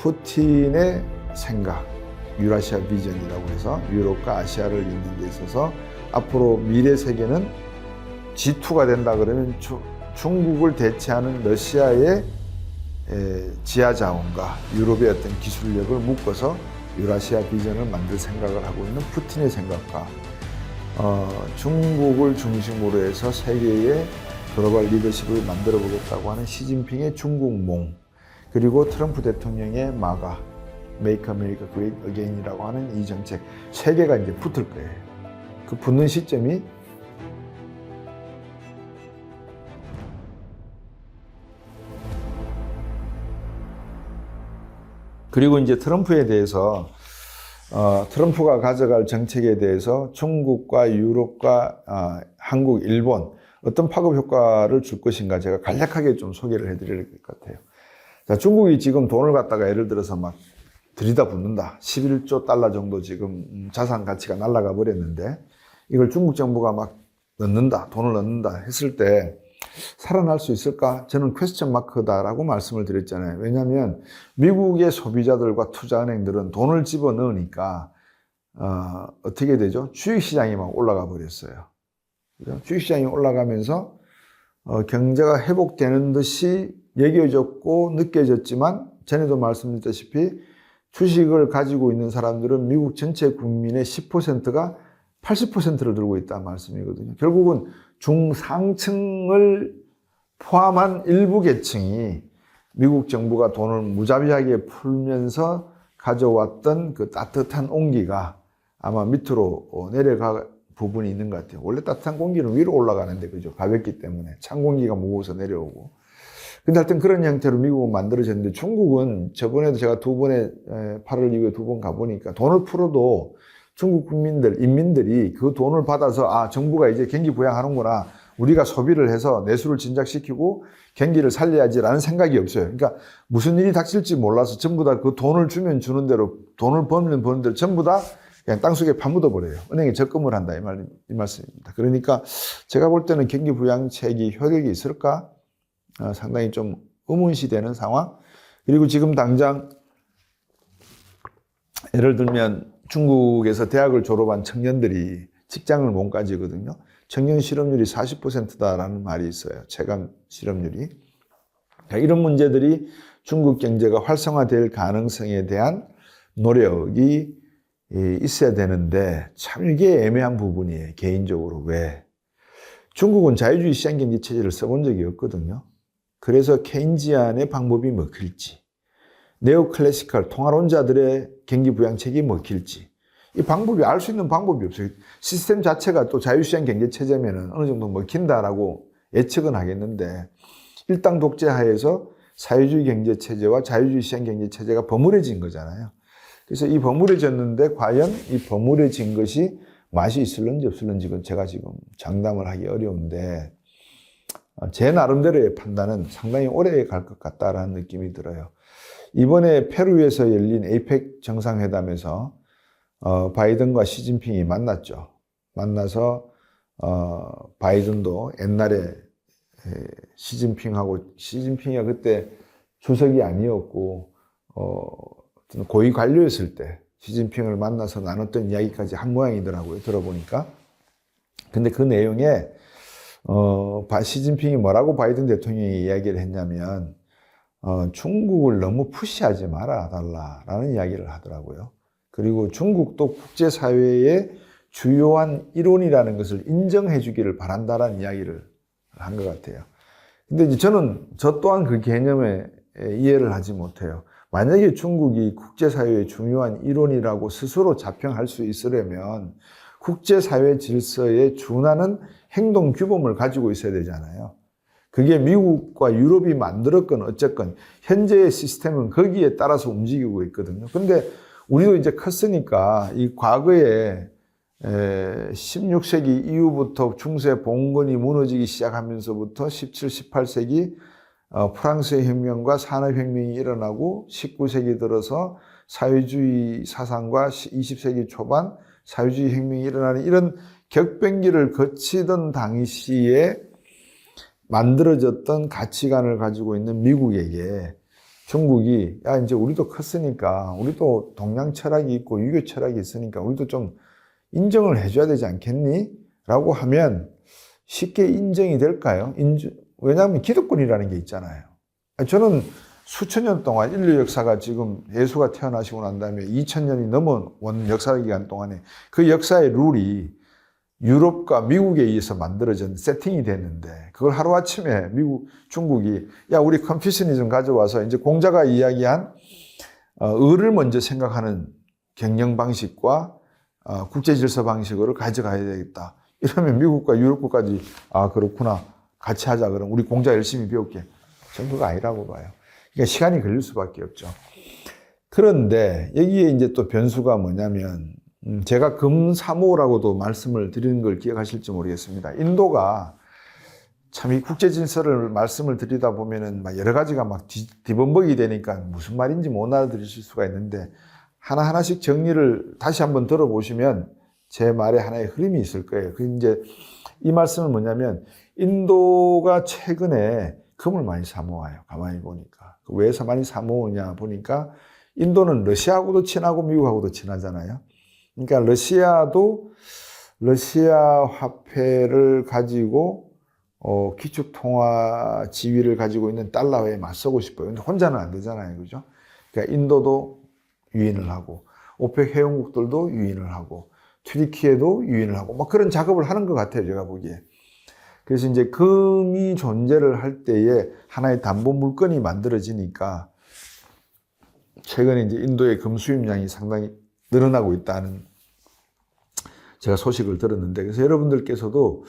푸틴의 생각, 유라시아 비전이라고 해서 유럽과 아시아를 잇는 데 있어서 앞으로 미래 세계는 G2가 된다 그러면 중국을 대체하는 러시아의 지하 자원과 유럽의 어떤 기술력을 묶어서 유라시아 비전을 만들 생각을 하고 있는 푸틴의 생각과 중국을 중심으로 해서 세계의 글로벌 리더십을 만들어 보겠다고 하는 시진핑의 중국몽, 그리고 트럼프 대통령의 마가, Make America Great Again이라고 하는 이 정책, 세 개가 이제 붙을 거예요. 그 붙는 시점이 그리고 이제 트럼프에 대해서 트럼프가 가져갈 정책에 대해서 중국과 유럽과 한국, 일본 어떤 파급 효과를 줄 것인가 제가 간략하게 좀 소개를 해드릴 것 같아요. 자, 중국이 지금 돈을 갖다가 예를 들어서 막 들이다붓는다. 11조 달러 정도 지금 자산 가치가 날아가 버렸는데 이걸 중국 정부가 막 넣는다, 돈을 넣는다 했을 때 살아날 수 있을까? 저는 퀘스천 마크다라고 말씀을 드렸잖아요. 왜냐하면 미국의 소비자들과 투자은행들은 돈을 집어넣으니까 어떻게 되죠? 주식시장이 막 올라가 버렸어요. 주식시장이 올라가면서 경제가 회복되는 듯이 여겨졌고 느껴졌지만 전에도 말씀드렸다시피 주식을 가지고 있는 사람들은 미국 전체 국민의 10%가 80%를 들고 있다는 말씀이거든요. 결국은 중상층을 포함한 일부 계층이 미국 정부가 돈을 무자비하게 풀면서 가져왔던 그 따뜻한 온기가 아마 밑으로 내려가 부분이 있는 것 같아요. 원래 따뜻한 공기는 위로 올라가는데, 그죠? 가볍기 때문에. 찬 공기가 무거워서 내려오고. 근데 하여튼 그런 형태로 미국은 만들어졌는데 중국은 저번에도 제가 8월 이후에 2번 가보니까 돈을 풀어도 중국 국민들, 인민들이 그 돈을 받아서 정부가 이제 경기 부양하는구나. 우리가 소비를 해서 내수를 진작시키고 경기를 살려야지라는 생각이 없어요. 그러니까 무슨 일이 닥칠지 몰라서 전부 다 그 돈을 주면 주는 대로, 돈을 벌면 버는 대로 전부 다 그냥 땅속에 파묻어 버려요. 은행에 적금을 한다 이 말씀입니다. 그러니까 제가 볼 때는 경기 부양책이 효력이 있을까? 상당히 좀 의문시되는 상황. 그리고 지금 당장 예를 들면 중국에서 대학을 졸업한 청년들이 직장을 못 가지거든요. 청년 실업률이 40%다라는 말이 있어요. 체감 실업률이. 이런 문제들이 중국 경제가 활성화될 가능성에 대한 노력이 있어야 되는데 참 이게 애매한 부분이에요. 개인적으로. 왜? 중국은 자유주의 시장경제 체제를 써본 적이 없거든요. 그래서 케인지안의 방법이 먹힐지, 네오클래시컬 통화론자들의 경기부양책이 먹힐지, 이 방법이 알 수 있는 방법이 없어요. 시스템 자체가 또 자유시장 경제체제면 어느 정도 먹힌다라고 예측은 하겠는데 일당 독재하에서 사회주의 경제체제와 자유주의 시장 경제체제가 버무려진 거잖아요. 그래서 이 버무려졌는데 과연 이 버무려진 것이 맛이 있을런지 없을런지 제가 지금 장담을 하기 어려운데 제 나름대로의 판단은 상당히 오래 갈 것 같다라는 느낌이 들어요. 이번에 페루에서 열린 에이펙 정상회담에서 바이든과 시진핑이 만났죠. 만나서 바이든도 옛날에 시진핑이가 그때 주석이 아니었고 고위 관료였을 때 시진핑을 만나서 나눴던 이야기까지 한 모양이더라고요. 들어보니까. 근데 그 내용에 시진핑이 뭐라고 바이든 대통령이 이야기를 했냐면 중국을 너무 푸시하지 말아달라라는 이야기를 하더라고요. 그리고 중국도 국제사회의 주요한 일원이라는 것을 인정해 주기를 바란다라는 이야기를 한 것 같아요. 근데 이제 저 또한 그 개념에 이해를 하지 못해요. 만약에 중국이 국제사회의 중요한 일원이라고 스스로 자평할 수 있으려면 국제사회 질서에 준하는 행동 규범을 가지고 있어야 되잖아요. 그게 미국과 유럽이 만들었건 어쨌건 현재의 시스템은 거기에 따라서 움직이고 있거든요. 근데 우리도 이제 컸으니까 이 과거에 16세기 이후부터 중세 봉건이 무너지기 시작하면서부터 17, 18세기 프랑스의 혁명과 산업혁명이 일어나고 19세기 들어서 사회주의 사상과 20세기 초반 사회주의 혁명이 일어나는 이런 격변기를 거치던 당시에 만들어졌던 가치관을 가지고 있는 미국에게 중국이 야 이제 우리도 컸으니까 우리도 동양 철학이 있고 유교 철학이 있으니까 우리도 좀 인정을 해줘야 되지 않겠니? 라고 하면 쉽게 인정이 될까요? 왜냐하면 기득권이라는 게 있잖아요. 저는 수천 년 동안 인류 역사가 지금 예수가 태어나시고 난 다음에 2000년이 넘어온 역사 기간 동안에 그 역사의 룰이 유럽과 미국에 의해서 만들어진 세팅이 됐는데 그걸 하루아침에 중국이 야 우리 컨퓨셔니즘 가져와서 이제 공자가 이야기한 을을 먼저 생각하는 경영 방식과 국제 질서 방식을 가져가야 되겠다. 이러면 미국과 유럽 국까지 아 그렇구나 같이 하자 그럼 우리 공자 열심히 배울게. 저는 그거 아니라고 봐요. 그러니까 시간이 걸릴 수밖에 없죠. 그런데 여기에 이제 또 변수가 뭐냐면 제가 금3호라고도 말씀을 드리는 걸 기억하실지 모르겠습니다. 인도가 참 이 국제 질서를 말씀을 드리다 보면은 막 여러 가지가 막 뒤범벅이 되니까 무슨 말인지 못 알아들으실 수가 있는데 하나하나씩 정리를 다시 한번 들어보시면 제 말에 하나의 흐름이 있을 거예요. 그 이제 이 말씀은 뭐냐면 인도가 최근에 금을 많이 사모아요. 가만히 보니까. 왜 많이 사모으냐 보니까 인도는 러시아하고도 친하고 미국하고도 친하잖아요. 그러니까 러시아도 러시아 화폐를 가지고 기축통화 지위를 가지고 있는 달러에 맞서고 싶어요. 근데 혼자는 안 되잖아요. 그죠? 그러니까 인도도 유인을 하고 오펙 회원국들도 유인을 하고 튀르키예도 유인을 하고 막 그런 작업을 하는 것 같아요. 제가 보기에. 그래서 이제 금이 존재를 할 때에 하나의 담보 물건이 만들어지니까 최근에 이제 인도의 금 수입량이 상당히 늘어나고 있다는 제가 소식을 들었는데 그래서 여러분들께서도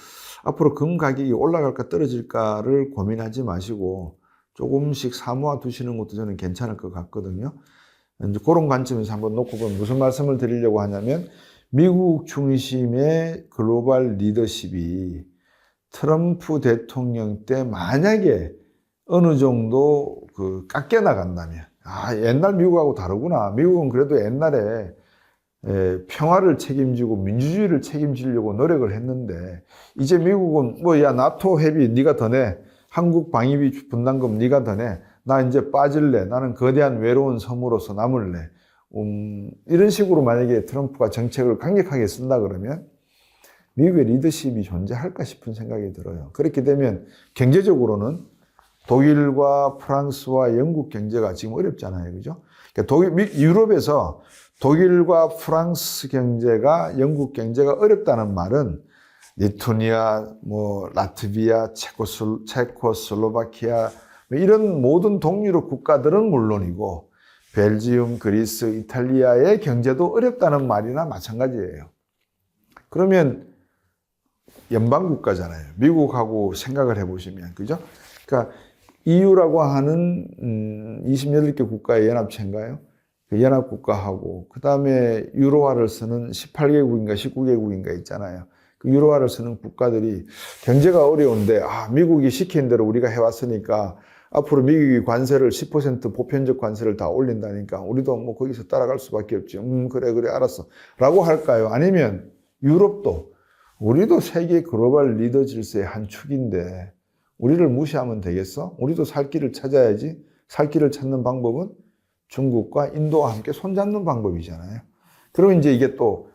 앞으로 금 가격이 올라갈까 떨어질까를 고민하지 마시고 조금씩 사모아 두시는 것도 저는 괜찮을 것 같거든요. 이제 그런 관점에서 한번 놓고 보면 무슨 말씀을 드리려고 하냐면 미국 중심의 글로벌 리더십이 트럼프 대통령 때 만약에 어느 정도 깎여 나간다면 옛날 미국하고 다르구나. 미국은 그래도 옛날에 평화를 책임지고 민주주의를 책임지려고 노력을 했는데 이제 미국은 야 나토 회비 네가 더 내. 한국 방위비 분담금 네가 더 내. 나 이제 빠질래. 나는 거대한 외로운 섬으로서 남을래. 이런 식으로 만약에 트럼프가 정책을 강력하게 쓴다 그러면 미국의 리더십이 존재할까 싶은 생각이 들어요. 그렇게 되면 경제적으로는 독일과 프랑스와 영국 경제가 지금 어렵잖아요. 그죠? 그러니까 유럽에서 독일과 프랑스 경제가 영국 경제가 어렵다는 말은 리투아니아, 라트비아, 체코슬로바키아 이런 모든 동유럽 국가들은 물론이고 벨지움, 그리스, 이탈리아의 경제도 어렵다는 말이나 마찬가지예요. 그러면 연방국가잖아요. 미국하고 생각을 해보시면, 그죠? 그러니까 EU라고 하는 28개 국가의 연합체인가요? 그 연합국가하고 그 다음에 유로화를 쓰는 18개국인가 19개국인가 있잖아요. 그 유로화를 쓰는 국가들이 경제가 어려운데 미국이 시킨 대로 우리가 해왔으니까 앞으로 미국이 관세를 10% 보편적 관세를 다 올린다니까 우리도 거기서 따라갈 수밖에 없지. 그래 알았어 라고 할까요? 아니면 유럽도 우리도 세계 글로벌 리더 질서의 한 축인데 우리를 무시하면 되겠어? 우리도 살 길을 찾아야지. 살 길을 찾는 방법은 중국과 인도와 함께 손잡는 방법이잖아요. 그러면 이제 이게 또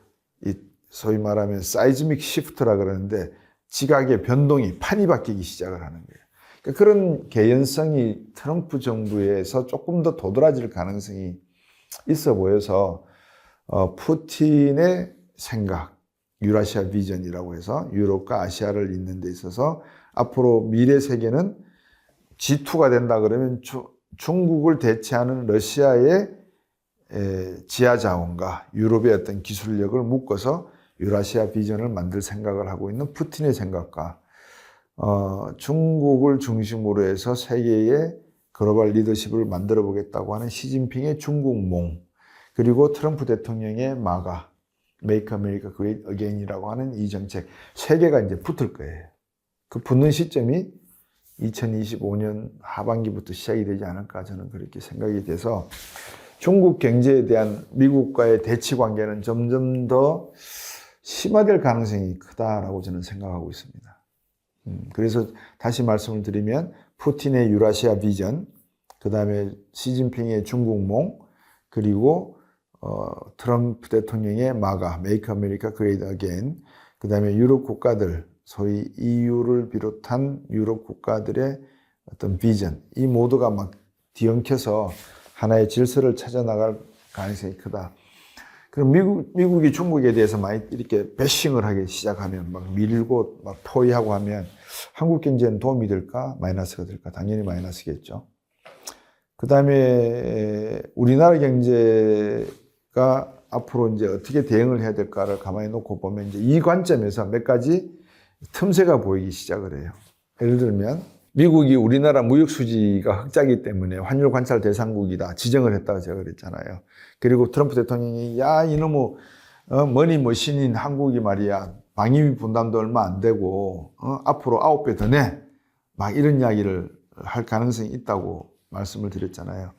소위 말하면 사이즈믹 시프트라 그러는데 지각의 변동이 판이 바뀌기 시작을 하는 거예요. 그러니까 그런 개연성이 트럼프 정부에서 조금 더 도드라질 가능성이 있어 보여서 푸틴의 생각, 유라시아 비전이라고 해서 유럽과 아시아를 잇는 데 있어서 앞으로 미래 세계는 G2가 된다 그러면 중국을 대체하는 러시아의 지하 자원과 유럽의 어떤 기술력을 묶어서 유라시아 비전을 만들 생각을 하고 있는 푸틴의 생각과 중국을 중심으로 해서 세계의 글로벌 리더십을 만들어 보겠다고 하는 시진핑의 중국몽 그리고 트럼프 대통령의 마가 Make America Great Again이라고 하는 이 정책 세 개가 이제 붙을 거예요. 그 붙는 시점이 2025년 하반기부터 시작이 되지 않을까 저는 그렇게 생각이 돼서 중국 경제에 대한 미국과의 대치 관계는 점점 더 심화될 가능성이 크다라고 저는 생각하고 있습니다. 그래서 다시 말씀을 드리면 푸틴의 유라시아 비전 그 다음에 시진핑의 중국몽, 그리고 트럼프 대통령의 마가, Make America Great Again, 그 다음에 유럽 국가들, 소위 EU를 비롯한 유럽 국가들의 어떤 비전, 이 모두가 막 뒤엉켜서 하나의 질서를 찾아 나갈 가능성이 크다. 그럼 미국이 중국에 대해서 많이 이렇게 배싱을 하기 시작하면, 막 밀고 막 포위하고 하면 한국 경제에는 도움이 될까? 마이너스가 될까? 당연히 마이너스겠죠. 그 다음에 우리나라 경제가 앞으로 이제 어떻게 대응을 해야 될까를 가만히 놓고 보면 이제 이 관점에서 몇 가지 틈새가 보이기 시작을 해요. 예를 들면 미국이 우리나라 무역 수지가 흑자이기 때문에 환율 관찰 대상국이다 지정을 했다고 제가 그랬잖아요. 그리고 트럼프 대통령이 야 이놈의 머니머신인 한국이 말이야 방위비 분담도 얼마 안 되고 앞으로 9배 더 내 막 이런 이야기를 할 가능성이 있다고 말씀을 드렸잖아요.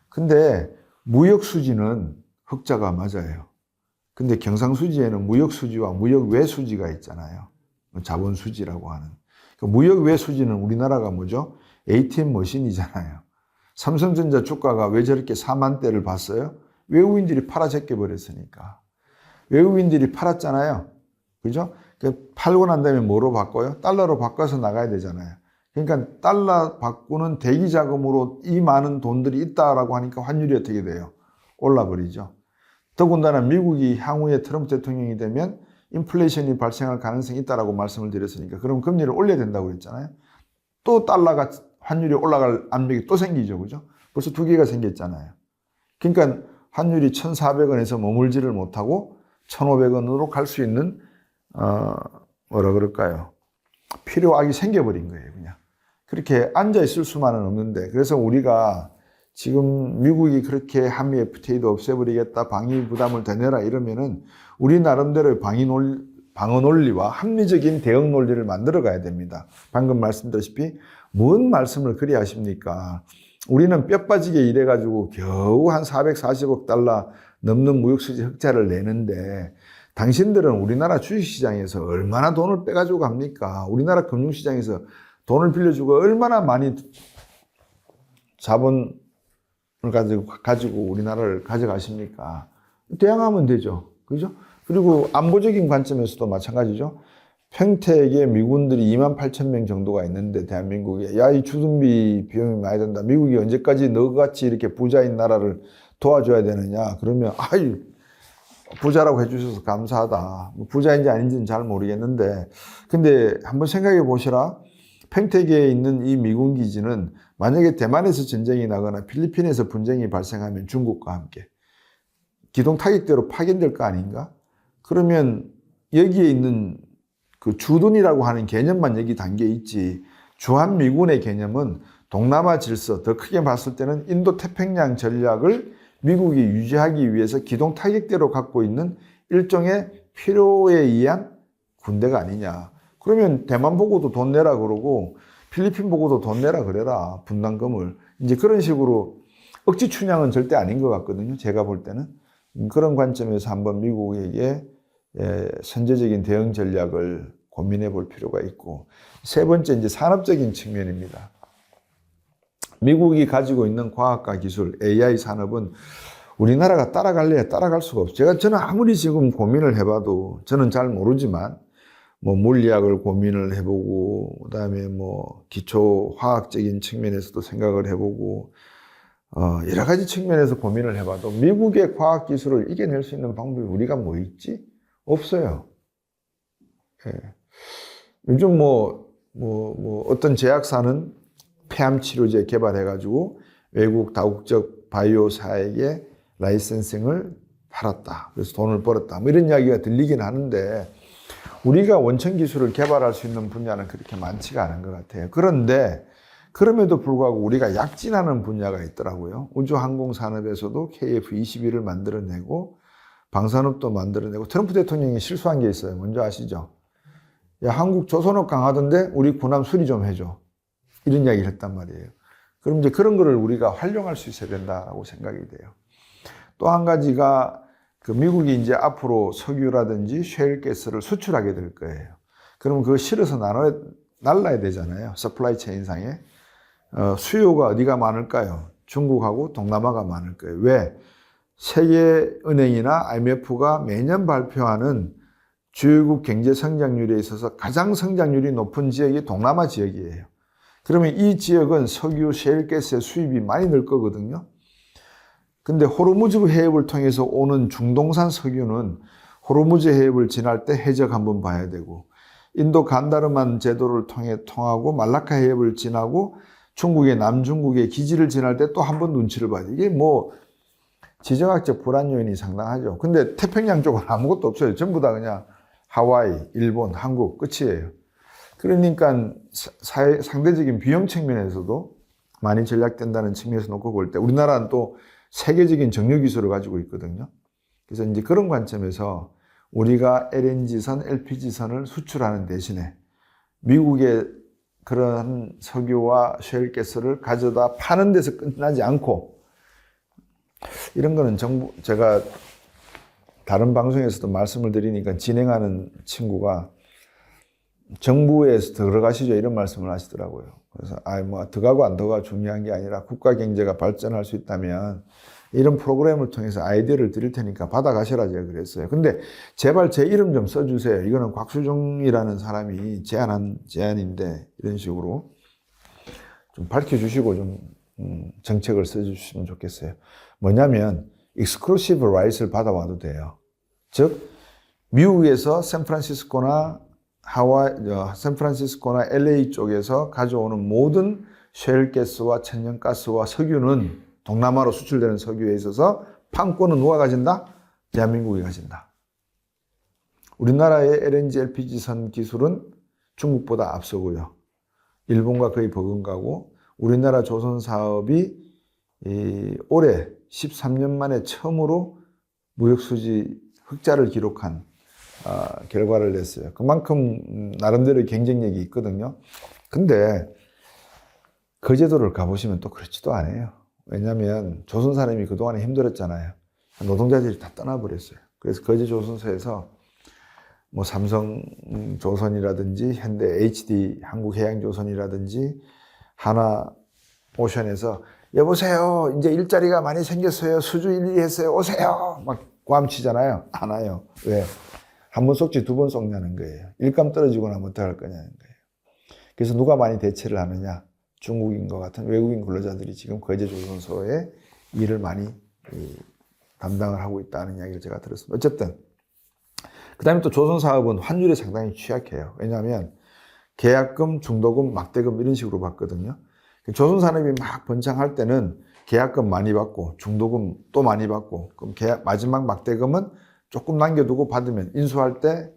근데 무역 수지는 흑자가 맞아요. 근데 경상수지에는 무역 수지와 무역 외 수지가 있잖아요. 자본 수지라고 하는. 무역 외 수지는 우리나라가 뭐죠? ATM 머신이잖아요. 삼성전자 주가가 왜 저렇게 4만 대를 봤어요? 외국인들이 팔아 제껴버렸으니까. 외국인들이 팔았잖아요. 그죠? 팔고 난 다음에 뭐로 바꿔요? 달러로 바꿔서 나가야 되잖아요. 그러니까 달러 바꾸는 대기 자금으로 이 많은 돈들이 있다라고 하니까 환율이 어떻게 돼요? 올라버리죠. 더군다나 미국이 향후에 트럼프 대통령이 되면 인플레이션이 발생할 가능성이 있다라고 말씀을 드렸으니까 그럼 금리를 올려야 된다고 했잖아요. 또 달러가 환율이 올라갈 압력이 또 생기죠. 그죠? 벌써 두 개가 생겼잖아요. 그러니까 환율이 1,400원에서 머물지를 못하고 1,500원으로 갈 수 있는 뭐라 그럴까요? 필요악이 생겨버린 거예요. 그냥. 그렇게 앉아있을 수만은 없는데 그래서 우리가 지금 미국이 그렇게 한미 FTA도 없애버리겠다, 방위 부담을 더 내라 이러면은 우리 나름대로의 방어 논리와 합리적인 대응 논리를 만들어 가야 됩니다. 방금 말씀드렸다시피 뭔 말씀을 그리 하십니까? 우리는 뼈 빠지게 일해가지고 겨우 한 440억 달러 넘는 무역수지 흑자를 내는데 당신들은 우리나라 주식시장에서 얼마나 돈을 빼가지고 갑니까? 우리나라 금융시장에서 돈을 빌려주고 얼마나 많이 자본을 가지고 우리나라를 가져가십니까? 대항하면 되죠. 그죠? 그리고 안보적인 관점에서도 마찬가지죠. 평택에 미군들이 28,000명 정도가 있는데 대한민국에 야, 이 주둔비 비용이 많이 든다. 미국이 언제까지 너같이 이렇게 부자인 나라를 도와줘야 되느냐. 그러면 아유 부자라고 해주셔서 감사하다. 부자인지 아닌지는 잘 모르겠는데 근데 한번 생각해 보시라. 평택에 있는 이 미군 기지는 만약에 대만에서 전쟁이 나거나 필리핀에서 분쟁이 발생하면 중국과 함께 기동 타격대로 파견될 거 아닌가? 그러면 여기에 있는 그 주둔이라고 하는 개념만 여기 담겨 있지 주한미군의 개념은 동남아 질서, 더 크게 봤을 때는 인도 태평양 전략을 미국이 유지하기 위해서 기동 타격대로 갖고 있는 일종의 필요에 의한 군대가 아니냐. 그러면 대만 보고도 돈 내라 그러고 필리핀 보고도 돈 내라 그래라. 분담금을. 이제 그런 식으로 억지 춘향은 절대 아닌 것 같거든요. 제가 볼 때는. 그런 관점에서 한번 미국에게 선제적인 대응 전략을 고민해 볼 필요가 있고 세 번째 이제 산업적인 측면입니다. 미국이 가지고 있는 과학과 기술, AI 산업은 우리나라가 따라갈래야 따라갈 수가 없어요. 저는 아무리 지금 고민을 해봐도 저는 잘 모르지만 뭐 물리학을 고민을 해보고 그다음에 뭐 기초 화학적인 측면에서도 생각을 해보고 여러 가지 측면에서 고민을 해봐도 미국의 과학 기술을 이겨낼 수 있는 방법이 우리가 뭐 있지? 없어요. 예. 요즘 어떤 제약사는 폐암 치료제 개발해가지고 외국 다국적 바이오사에게 라이센싱을 팔았다. 그래서 돈을 벌었다. 뭐 이런 이야기가 들리긴 하는데 우리가 원천 기술을 개발할 수 있는 분야는 그렇게 많지가 않은 것 같아요. 그런데 그럼에도 불구하고 우리가 약진하는 분야가 있더라고요. 우주항공산업에서도 KF-21을 만들어내고 방산업도 만들어내고 트럼프 대통령이 실수한 게 있어요. 뭔지 아시죠? 야, 한국 조선업 강하던데 우리 군함 수리 좀 해줘. 이런 이야기를 했단 말이에요. 그럼 이제 그런 거를 우리가 활용할 수 있어야 된다고 생각이 돼요. 또 한 가지가 그 미국이 이제 앞으로 석유라든지 셰일가스를 수출하게 될 거예요. 그러면 그거 실어서 날라야 되잖아요. 서플라이 체인상에. 수요가 어디가 많을까요? 중국하고 동남아가 많을 거예요. 왜? 세계은행이나 IMF가 매년 발표하는 주요국 경제 성장률에 있어서 가장 성장률이 높은 지역이 동남아 지역이에요. 그러면 이 지역은 석유, 셰일가스의 수입이 많이 늘 거거든요. 근데 호르무즈 해협을 통해서 오는 중동산 석유는 호르무즈 해협을 지날 때 해적 한번 봐야 되고, 인도 간다르만 제도를 통하고 말라카 해협을 지나고 중국의 남중국의 기지를 지날 때 또 한 번 눈치를 봐야 돼. 이게 뭐 지정학적 불안 요인이 상당하죠. 근데 태평양 쪽은 아무것도 없어요. 전부 다 그냥 하와이, 일본, 한국 끝이에요. 그러니까 상대적인 비용 측면에서도 많이 전략된다는 측면에서 놓고 볼 때 우리나라는 또 세계적인 정유 기술을 가지고 있거든요. 그래서 이제 그런 관점에서 우리가 LNG선, LPG선을 수출하는 대신에 미국의 그런 석유와 셰일가스를 가져다 파는 데서 끝나지 않고, 이런 거는 제가 다른 방송에서도 말씀을 드리니까 진행하는 친구가 정부에서 들어가시죠 이런 말씀을 하시더라고요. 그래서 뭐 들어가고 안 들어가가 중요한 게 아니라 국가 경제가 발전할 수 있다면 이런 프로그램을 통해서 아이디어를 드릴 테니까 받아가시라 제가 그랬어요. 근데 제발 제 이름 좀 써주세요. 이거는 곽수종이라는 사람이 제안한 제안인데 이런 식으로 좀 밝혀주시고 좀 정책을 써주시면 좋겠어요. 뭐냐면 익스클루시브 라이트를 받아와도 돼요. 즉 미국에서 샌프란시스코나 샌프란시스코나 LA 쪽에서 가져오는 모든 셰일가스와 천연가스와 석유는 동남아로 수출되는 석유에 있어서 판권은 누가 가진다? 대한민국이 가진다. 우리나라의 LNG, LPG선 기술은 중국보다 앞서고요. 일본과 거의 버금가고, 우리나라 조선 사업이 올해 13년 만에 처음으로 무역수지 흑자를 기록한 결과를 냈어요. 그만큼 나름대로 경쟁력이 있거든요. 근데 그 제도를 가보시면 또 그렇지도 않아요. 왜냐하면 조선 사람이 그동안에 힘들었잖아요. 노동자들이 다 떠나버렸어요. 그래서 거제 조선소에서 뭐 삼성조선이라든지 현대 HD 한국해양조선이라든지 하나오션에서 여보세요, 이제 일자리가 많이 생겼어요, 수주 일리했어요, 오세요 막 꽝치잖아요. 안 와요. 왜? 한 번 쏙지 두 번 쏙냐는 거예요. 일감 떨어지고 나면 어떡할 거냐는 거예요. 그래서 누가 많이 대체를 하느냐? 중국인과 같은 외국인 근로자들이 지금 거제 조선소에 일을 많이 담당을 하고 있다는 이야기를 제가 들었습니다. 어쨌든 그 다음에 또 조선 사업은 환율에 상당히 취약해요. 왜냐하면 계약금, 중도금, 막대금 이런 식으로 받거든요. 조선 산업이 막 번창할 때는 계약금 많이 받고 중도금 또 많이 받고, 그럼 마지막 막대금은 조금 남겨두고 받으면 인수할 때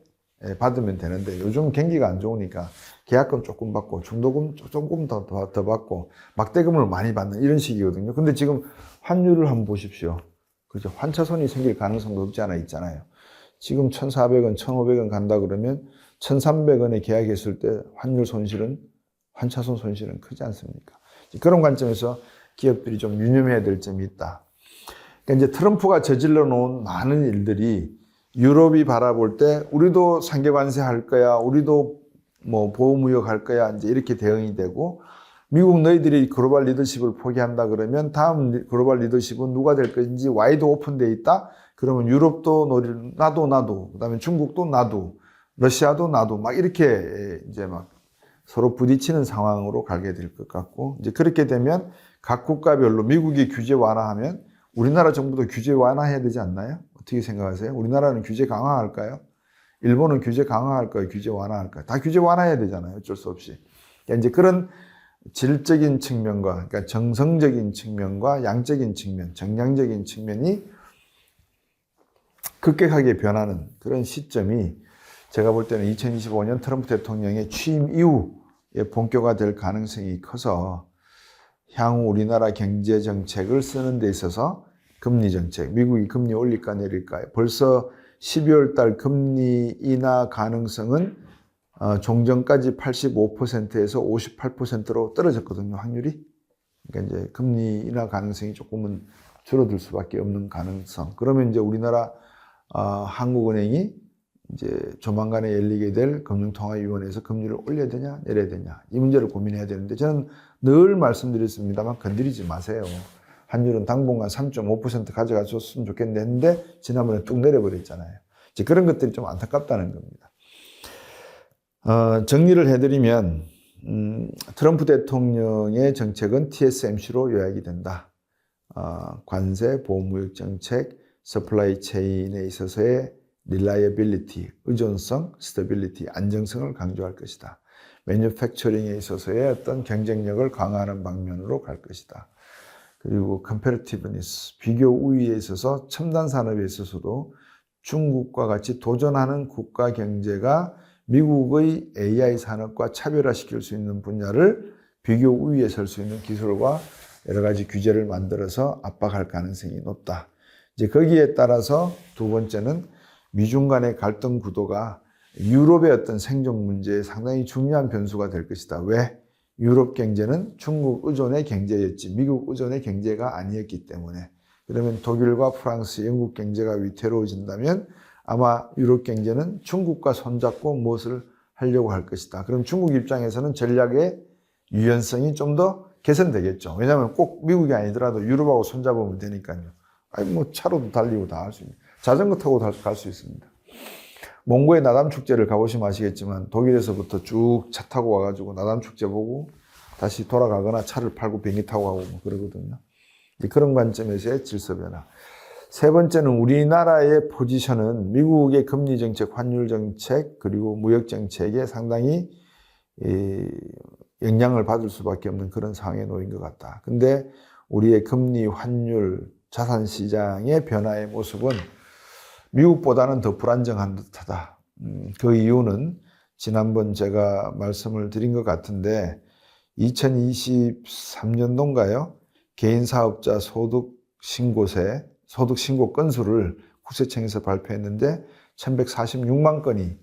받으면 되는데, 요즘 경기가 안 좋으니까 계약금 조금 받고 중도금 조금 더 받고 막대금을 많이 받는 이런 식이거든요. 근데 지금 환율을 한번 보십시오. 그죠? 환차손이 생길 가능성도 없지 않아 있잖아요. 지금 1,400원, 1,500원 간다 그러면 1,300원에 계약했을 때 환율 손실은, 환차손 손실은 크지 않습니까? 그런 관점에서 기업들이 좀 유념해야 될 점이 있다. 그러니까 이제 트럼프가 저질러 놓은 많은 일들이 유럽이 바라볼 때 우리도 상계관세 할 거야, 우리도 뭐 보호무역 할 거야, 이제 이렇게 대응이 되고, 미국 너희들이 글로벌 리더십을 포기한다 그러면 다음 글로벌 리더십은 누가 될 것인지 와이드 오픈되어 있다. 그러면 유럽도 나도, 그다음에 중국도 나도, 러시아도 나도, 막 이렇게 이제 막 서로 부딪히는 상황으로 가게 될 것 같고, 이제 그렇게 되면 각 국가별로 미국이 규제 완화하면 우리나라 정부도 규제 완화해야 되지 않나요? 어떻게 생각하세요? 우리나라는 규제 강화할까요? 일본은 규제 강화할까요? 규제 완화할까요? 다 규제 완화해야 되잖아요. 어쩔 수 없이. 그러니까 이제 그런 질적인 측면과, 그러니까 정성적인 측면과 양적인 측면, 정량적인 측면이 급격하게 변하는 그런 시점이 제가 볼 때는 2025년 트럼프 대통령의 취임 이후에 본격화될 가능성이 커서 향후 우리나라 경제 정책을 쓰는 데 있어서 금리 정책, 미국이 금리 올릴까 내릴까, 벌써 12월 달 금리 인하 가능성은 종전까지 85%에서 58%로 떨어졌거든요, 확률이. 그러니까 이제 금리 인하 가능성이 조금은 줄어들 수밖에 없는 가능성. 그러면 이제 우리나라 한국은행이 이제 조만간에 열리게 될 금융통화위원회에서 금리를 올려야 되냐 내려야 되냐 이 문제를 고민해야 되는데 저는 늘 말씀드렸습니다만 건드리지 마세요. 환율은 당분간 3.5% 가져가줬으면 좋겠는데 했는데 지난번에 뚝 내려버렸잖아요. 이제 그런 것들이 좀 안타깝다는 겁니다. 정리를 해드리면 트럼프 대통령의 정책은 TSMC로 요약이 된다. 관세, 보호무역 정책, 서플라이 체인에 있어서의 reliability, 의존성, stability, 안정성을 강조할 것이다. 매뉴팩처링에 있어서의 어떤 경쟁력을 강화하는 방면으로 갈 것이다. 그리고 competitiveness, 비교 우위에 있어서 첨단 산업에 있어서도 중국과 같이 도전하는 국가 경제가 미국의 AI 산업과 차별화시킬 수 있는 분야를 비교 우위에 설 수 있는 기술과 여러 가지 규제를 만들어서 압박할 가능성이 높다. 이제 거기에 따라서 두 번째는 미중 간의 갈등 구도가 유럽의 어떤 생존 문제에 상당히 중요한 변수가 될 것이다. 왜? 유럽 경제는 중국 의존의 경제였지 미국 의존의 경제가 아니었기 때문에. 그러면 독일과 프랑스, 영국 경제가 위태로워진다면 아마 유럽 경제는 중국과 손잡고 무엇을 하려고 할 것이다. 그럼 중국 입장에서는 전략의 유연성이 좀 더 개선되겠죠. 왜냐하면 꼭 미국이 아니더라도 유럽하고 손잡으면 되니까요. 아니 뭐 차로도 달리고 다 할 수 있는. 자전거 타고 갈 수 있습니다. 몽고의 나담 축제를 가보시면 아시겠지만 독일에서부터 쭉 차 타고 와가지고 나담 축제 보고 다시 돌아가거나 차를 팔고 비행기 타고 가고 뭐 그러거든요. 그런 관점에서의 질서 변화. 세 번째는 우리나라의 포지션은 미국의 금리 정책, 환율 정책, 그리고 무역 정책에 상당히 영향을 받을 수밖에 없는 그런 상황에 놓인 것 같다. 근데 우리의 금리, 환율, 자산시장의 변화의 모습은 미국보다는 더 불안정한 듯하다. 그 이유는 지난번 제가 말씀을 드린 것 같은데 2023년도인가요? 개인사업자 소득신고세, 소득신고 건수를 국세청에서 발표했는데 1146만 건이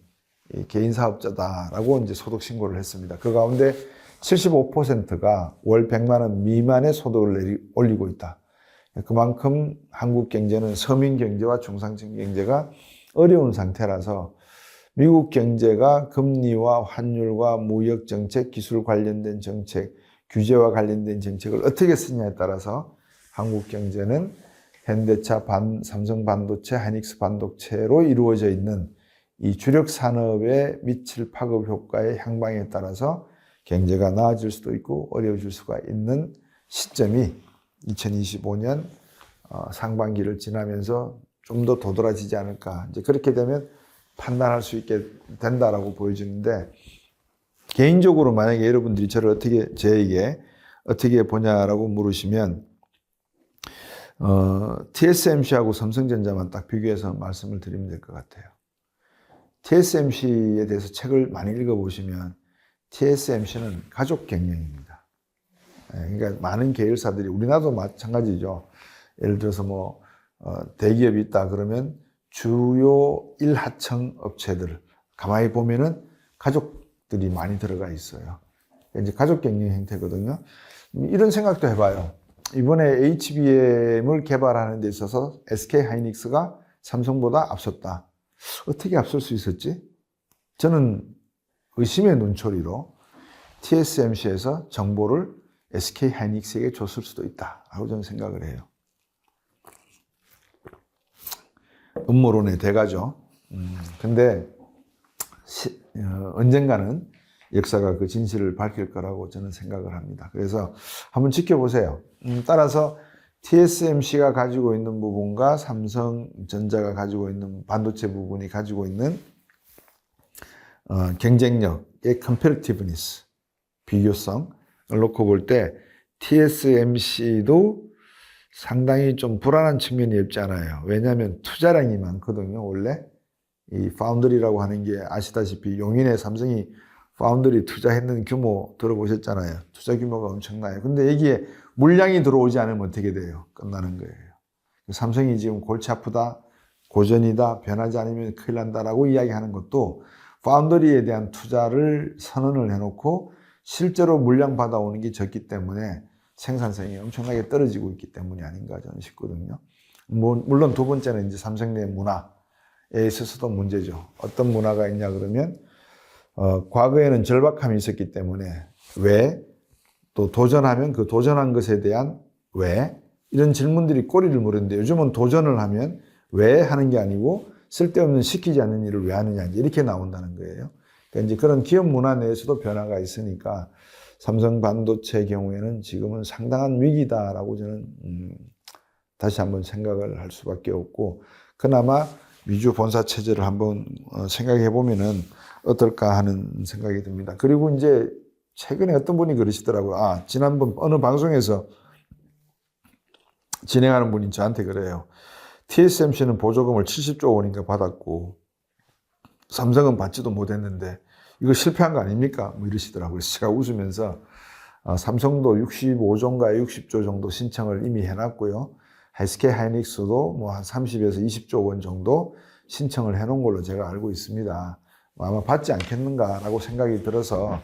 개인사업자다라고 이제 소득신고를 했습니다. 그 가운데 75%가 월 100만 원 미만의 소득을 올리고 있다. 그만큼 한국 경제는 서민 경제와 중상층 경제가 어려운 상태라서 미국 경제가 금리와 환율과 무역 정책, 기술 관련된 정책, 규제와 관련된 정책을 어떻게 쓰냐에 따라서 한국 경제는 현대차, 삼성 반도체, 하이닉스 반도체로 이루어져 있는 이 주력 산업에 미칠 파급 효과의 향방에 따라서 경제가 나아질 수도 있고 어려워질 수가 있는 시점이 2025년 상반기를 지나면서 좀 더 도드라지지 않을까. 이제 그렇게 되면 판단할 수 있게 된다라고 보여지는데 개인적으로 만약에 여러분들이 저를 저에게 어떻게 보냐라고 물으시면 TSMC하고 삼성전자만 딱 비교해서 말씀을 드리면 될 것 같아요. TSMC에 대해서 책을 많이 읽어보시면 TSMC는 가족 경영입니다. 그러니까 많은 계열사들이 우리나라도 마찬가지죠. 예를 들어서 뭐 대기업이 있다 그러면 주요 일하청 업체들 가만히 보면은 가족들이 많이 들어가 있어요. 이제 가족 경영 형태거든요. 이런 생각도 해봐요. 이번에 HBM을 개발하는 데 있어서 SK 하이닉스가 삼성보다 앞섰다. 어떻게 앞설 수 있었지? 저는 의심의 눈초리로 TSMC에서 정보를 SK 하이닉스에게 줬을 수도 있다라고 저는 생각을 해요. 음모론의 대가죠. 근데 언젠가는 역사가 그 진실을 밝힐 거라고 저는 생각을 합니다. 그래서 한번 지켜보세요. 따라서 TSMC가 가지고 있는 부분과 삼성전자가 가지고 있는 반도체 부분이 가지고 있는 경쟁력의 competitiveness, 비교성을 놓고 볼 때 TSMC도 상당히 좀 불안한 측면이 없지 않아요. 왜냐하면 투자량이 많거든요. 원래 이 파운드리라고 하는 게 아시다시피 용인에 삼성이 파운드리 투자했는 규모 들어보셨잖아요. 투자 규모가 엄청나요. 근데 여기에 물량이 들어오지 않으면 어떻게 돼요? 끝나는 거예요. 삼성이 지금 골치 아프다, 고전이다, 변하지 않으면 큰일 난다라고 이야기하는 것도 파운드리에 대한 투자를 선언을 해놓고 실제로 물량 받아오는 게 적기 때문에 생산성이 엄청나게 떨어지고 있기 때문이 아닌가 저는 싶거든요. 물론 두 번째는 이제 삼성 내 문화. 있어서도 문제죠. 어떤 문화가 있냐 그러면 과거에는 절박함이 있었기 때문에 왜, 또 도전하면 그 도전한 것에 대한 왜, 이런 질문들이 꼬리를 무는데 요즘은 도전을 하면 왜 하는 게 아니고 쓸데없는 시키지 않는 일을 왜 하느냐 이렇게 나온다는 거예요. 그러니까 이제 그런 기업 문화 내에서도 변화가 있으니까 삼성 반도체의 경우에는 지금은 상당한 위기다라고 저는 다시 한번 생각을 할 수밖에 없고, 그나마 미주 본사 체제를 한번 생각해 보면은 어떨까 하는 생각이 듭니다. 그리고 이제 최근에 어떤 분이 그러시더라고요. 지난번 어느 방송에서 진행하는 분이 저한테 그래요. TSMC는 보조금을 70조 원인가 받았고 삼성은 받지도 못했는데 이거 실패한 거 아닙니까? 뭐 이러시더라고요. 그래서 제가 웃으면서 삼성도 65조인가 60조 정도 신청을 이미 해놨고요. SK 하이닉스도 뭐 한 30에서 20조 원 정도 신청을 해놓은 걸로 제가 알고 있습니다. 아마 받지 않겠는가라고 생각이 들어서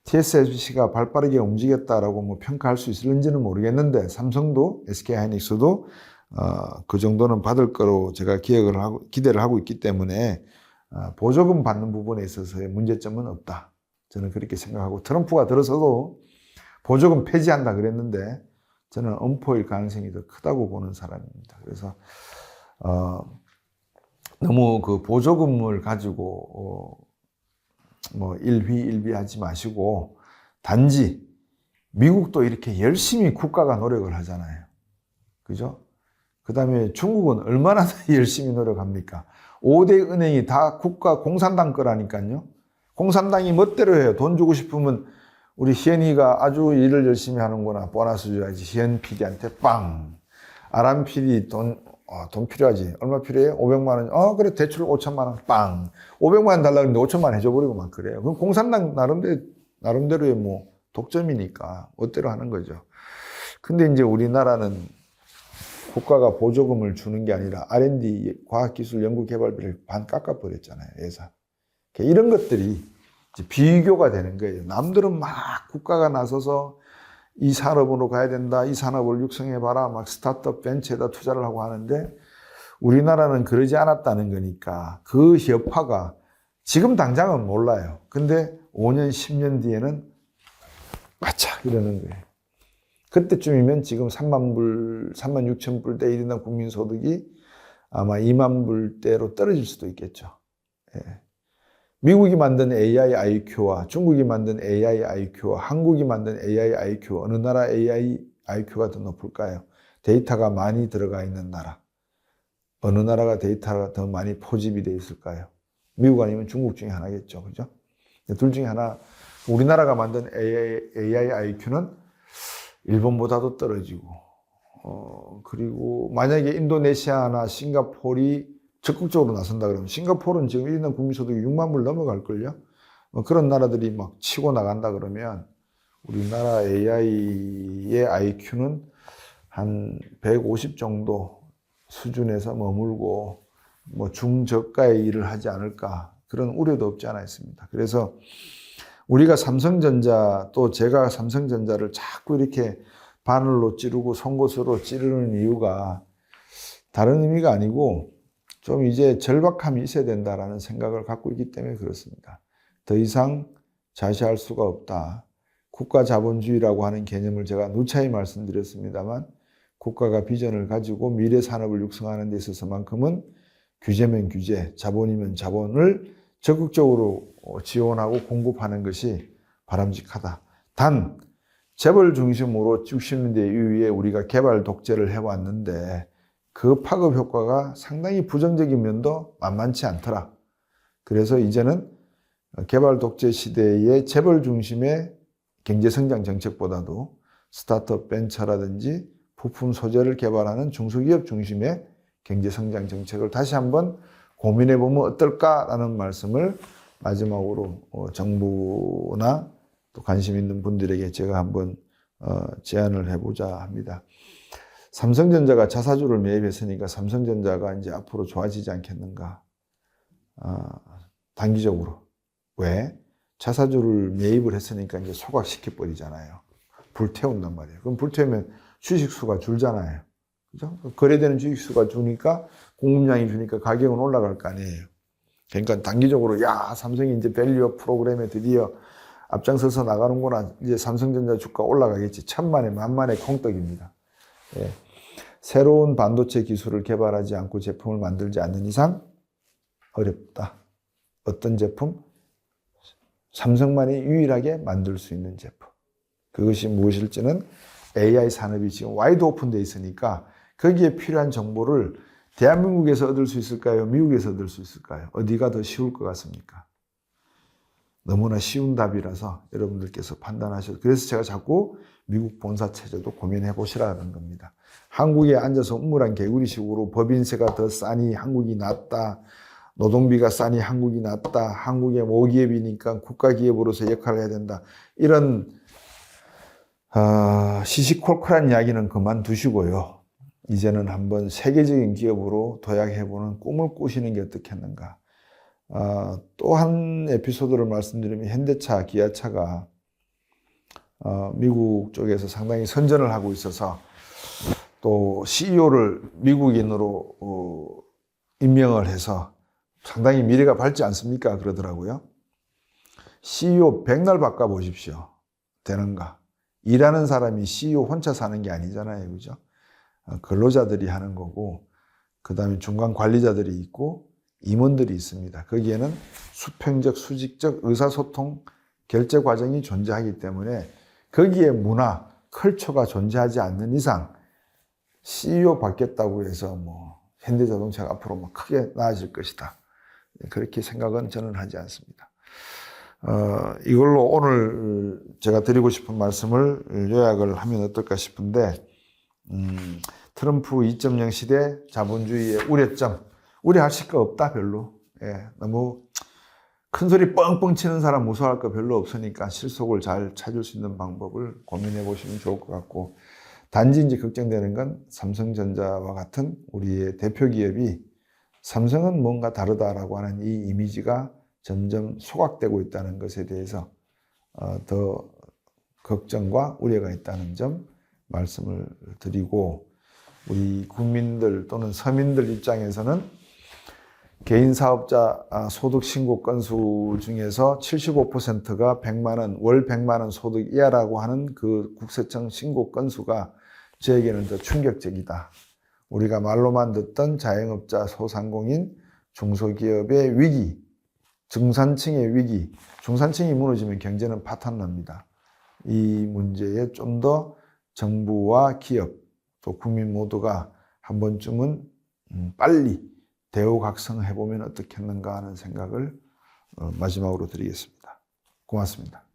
TSMC가 발빠르게 움직였다라고 뭐 평가할 수 있을지는 모르겠는데 삼성도 SK 하이닉스도 그 정도는 받을 거로 제가 기대를 하고 있기 때문에 보조금 받는 부분에 있어서의 문제점은 없다. 저는 그렇게 생각하고, 트럼프가 들어서도 보조금 폐지한다 그랬는데 저는 엄포일 가능성이 더 크다고 보는 사람입니다. 그래서 너무 그 보조금을 가지고 뭐 일희일비하지 마시고, 단지 미국도 이렇게 열심히 국가가 노력을 하잖아요. 그죠? 그 다음에 중국은 얼마나 열심히 노력합니까? 5대 은행이 다 국가 공산당 거라니까요. 공산당이 멋대로 해요. 돈 주고 싶으면 우리 희연이가 아주 일을 열심히 하는구나, 보너스 줘야지. 희연 PD한테 빵. 아람 PD 돈 필요하지. 얼마 필요해? 500만 원. 그래, 대출 5천만 원. 빵. 500만 원 달라고 했는데 5천만 원 해줘버리고 막 그래요. 그럼 공산당 나름대로의 뭐 독점이니까 멋대로 하는 거죠. 근데 이제 우리나라는 국가가 보조금을 주는 게 아니라 R&D, 과학기술 연구개발비를 반 깎아버렸잖아요, 예산. 이런 것들이 이제 비교가 되는 거예요. 남들은 막 국가가 나서서 이 산업으로 가야 된다, 이 산업을 육성해봐라, 막 스타트업 벤처에다 투자를 하고 하는데 우리나라는 그러지 않았다는 거니까 그 여파가 지금 당장은 몰라요. 근데 5년, 10년 뒤에는 아차 이러는 거예요. 그때쯤이면 지금 3만 6천 불대 1인당 국민소득이 아마 2만 불대로 떨어질 수도 있겠죠. 예. 미국이 만든 AI IQ와 중국이 만든 AI IQ와 한국이 만든 AI IQ, 어느 나라 AI IQ가 더 높을까요? 데이터가 많이 들어가 있는 나라. 어느 나라가 데이터가 더 많이 포집이 되어 있을까요? 미국 아니면 중국 중에 하나겠죠. 그죠? 둘 중에 하나. 우리나라가 만든 AI IQ는 일본보다도 떨어지고, 그리고 만약에 인도네시아나 싱가포르이 적극적으로 나선다 그러면 싱가포르는 지금 1인당 국민소득이 6만 불 넘어갈걸요? 그런 나라들이 막 치고 나간다 그러면 우리나라 AI의 IQ는 한 150 정도 수준에서 머물고 뭐 중저가의 일을 하지 않을까, 그런 우려도 없지 않아 있습니다. 그래서 우리가 삼성전자, 또 제가 삼성전자를 자꾸 이렇게 바늘로 찌르고 송곳으로 찌르는 이유가 다른 의미가 아니고 좀 이제 절박함이 있어야 된다라는 생각을 갖고 있기 때문에 그렇습니다. 더 이상 자시할 수가 없다. 국가 자본주의라고 하는 개념을 제가 누차히 말씀드렸습니다만, 국가가 비전을 가지고 미래 산업을 육성하는 데 있어서만큼은 규제면 규제, 자본이면 자본을 적극적으로 지원하고 공급하는 것이 바람직하다. 단 재벌 중심으로 60년대 이후에 우리가 개발 독재를 해왔는데 그 파급 효과가 상당히 부정적인 면도 만만치 않더라. 그래서 이제는 개발 독재 시대의 재벌 중심의 경제성장 정책보다도 스타트업 벤처라든지 부품 소재를 개발하는 중소기업 중심의 경제성장 정책을 다시 한번 고민해보면 어떨까라는 말씀을 마지막으로 정부나 또 관심 있는 분들에게 제가 한번 제안을 해보자 합니다. 삼성전자가 자사주를 매입했으니까 삼성전자가 이제 앞으로 좋아지지 않겠는가? 단기적으로. 왜? 자사주를 매입을 했으니까 이제 소각시켜버리잖아요. 불태운단 말이에요. 그럼 불태우면 주식수가 줄잖아요. 그죠? 거래되는 주식수가 주니까 공급량이 주니까 가격은 올라갈 거 아니에요. 그러니까 단기적으로 야 삼성이 이제 밸류업 프로그램에 드디어 앞장서서 나가는구나. 이제 삼성전자 주가 올라가겠지. 천만에 만만의 콩떡입니다. 예. 새로운 반도체 기술을 개발하지 않고 제품을 만들지 않는 이상 어렵다. 어떤 제품? 삼성만이 유일하게 만들 수 있는 제품. 그것이 무엇일지는 AI 산업이 지금 와이드 오픈되어 있으니까 거기에 필요한 정보를 대한민국에서 얻을 수 있을까요? 미국에서 얻을 수 있을까요? 어디가 더 쉬울 것 같습니까? 너무나 쉬운 답이라서 여러분들께서 판단하셔서 그래서 제가 자꾸 미국 본사 체제도 고민해 보시라는 겁니다. 한국에 앉아서 우물안 개구리식으로 법인세가 더 싸니 한국이 낫다. 노동비가 싸니 한국이 낫다. 한국의 모기업이니까 국가기업으로서 역할을 해야 된다. 이런 시시콜콜한 이야기는 그만두시고요. 이제는 한번 세계적인 기업으로 도약해보는 꿈을 꾸시는 게 어떻겠는가. 또 한 에피소드를 말씀드리면 현대차, 기아차가 미국 쪽에서 상당히 선전을 하고 있어서 또 CEO를 미국인으로 임명을 해서 상당히 미래가 밝지 않습니까? 그러더라고요. CEO 백날 바꿔보십시오. 되는가? 일하는 사람이 CEO 혼자 사는 게 아니잖아요. 그죠? 근로자들이 하는 거고, 그 다음에 중간 관리자들이 있고, 임원들이 있습니다. 거기에는 수평적, 수직적 의사소통, 결제 과정이 존재하기 때문에 거기에 문화, 컬처가 존재하지 않는 이상 CEO 받겠다고 해서 현대자동차가 앞으로 크게 나아질 것이다. 그렇게 생각은 저는 하지 않습니다. 이걸로 오늘 제가 드리고 싶은 말씀을 요약을 하면 어떨까 싶은데, 트럼프 2.0 시대 자본주의의 우려점, 우려하실 거 없다, 별로. 예, 너무 큰 소리 뻥뻥 치는 사람 무서워할 거 별로 없으니까 실속을 잘 찾을 수 있는 방법을 고민해 보시면 좋을 것 같고, 단지 이제 걱정되는 건 삼성전자와 같은 우리의 대표 기업이 삼성은 뭔가 다르다라고 하는 이 이미지가 점점 소각되고 있다는 것에 대해서 더 걱정과 우려가 있다는 점 말씀을 드리고, 우리 국민들 또는 서민들 입장에서는 개인 사업자 소득 신고 건수 중에서 75%가 100만 원, 월 100만 원 소득 이하라고 하는 그 국세청 신고 건수가 저에게는 더 충격적이다. 우리가 말로만 듣던 자영업자, 소상공인, 중소기업의 위기, 중산층의 위기, 중산층이 무너지면 경제는 파탄납니다. 이 문제에 좀 더 정부와 기업, 또 국민 모두가 한 번쯤은 빨리 대우각성해보면 어떻겠는가 하는 생각을 마지막으로 드리겠습니다. 고맙습니다.